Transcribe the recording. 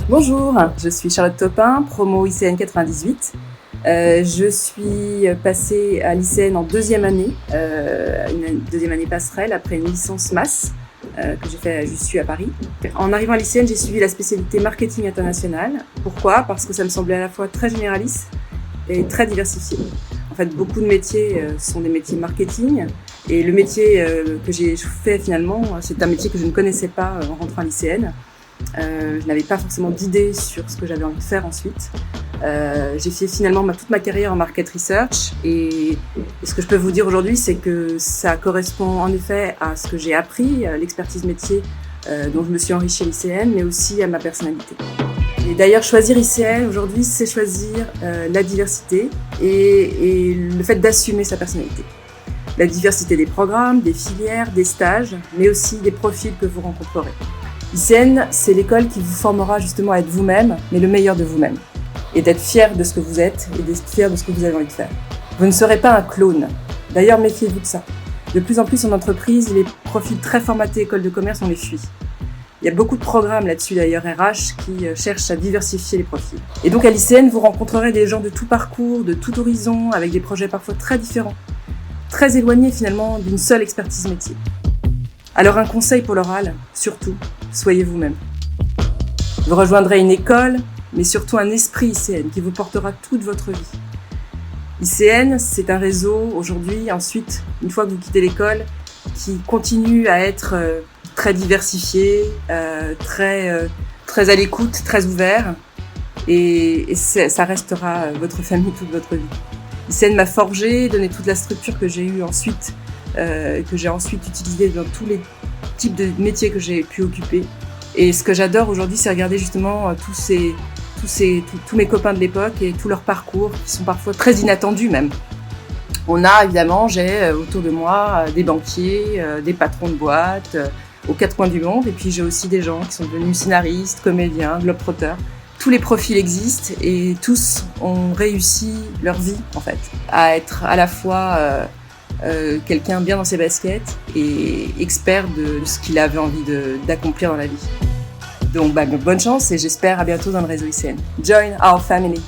Bonjour, je suis Charlotte Topin, promo ICN 98. Je suis passée à l'ICN en deuxième année, une deuxième année passerelle après une licence masse que j'ai fait juste à Paris. En arrivant à l'ICN, j'ai suivi la spécialité marketing international. Pourquoi ? Parce que ça me semblait à la fois très généraliste et très diversifié. En fait, beaucoup de métiers sont des métiers marketing et le métier que j'ai fait finalement, c'est un métier que je ne connaissais pas en rentrant à l'ICN. Je n'avais pas forcément d'idée sur ce que j'avais envie de faire ensuite. J'ai fait finalement toute ma carrière en market research et ce que je peux vous dire aujourd'hui, c'est que ça correspond en effet à ce que j'ai appris, l'expertise métier dont je me suis enrichie à l'ICN, mais aussi à ma personnalité. Et d'ailleurs, choisir ICN aujourd'hui, c'est choisir la diversité et le fait d'assumer sa personnalité. La diversité des programmes, des filières, des stages, mais aussi des profils que vous rencontrerez. ICN, c'est l'école qui vous formera justement à être vous-même, mais le meilleur de vous-même. Et d'être fier de ce que vous êtes et d'être fier de ce que vous avez envie de faire. Vous ne serez pas un clone. D'ailleurs, méfiez-vous de ça. De plus en plus en entreprise, les profils très formatés école de commerce, on les fuit. Il y a beaucoup de programmes là-dessus d'ailleurs RH qui cherchent à diversifier les profils. Et donc à l'ICN, vous rencontrerez des gens de tout parcours, de tout horizon, avec des projets parfois très différents, très éloignés finalement d'une seule expertise métier. Alors un conseil pour l'oral, surtout, soyez vous-même. Vous rejoindrez une école, mais surtout un esprit ICN qui vous portera toute votre vie. ICN, c'est un réseau aujourd'hui, ensuite, une fois que vous quittez l'école, qui continue à être très diversifié, très à l'écoute, très ouvert, et ça restera votre famille toute votre vie. ICN m'a forgé, donné toute la structure que j'ai eue ensuite, que j'ai ensuite utilisée dans tous les types de métiers que j'ai pu occuper. Et ce que j'adore aujourd'hui, c'est regarder justement tous mes copains de l'époque et tous leurs parcours qui sont parfois très inattendus même. On a évidemment, j'ai autour de moi des banquiers, des patrons de boîtes, aux quatre coins du monde, et puis j'ai aussi des gens qui sont devenus scénaristes, comédiens, globetrotters. Tous les profils existent et tous ont réussi leur vie en fait, à être à la fois quelqu'un bien dans ses baskets et expert de ce qu'il avait envie d'accomplir dans la vie. Donc bonne chance et j'espère à bientôt dans le réseau ICN. Join our family!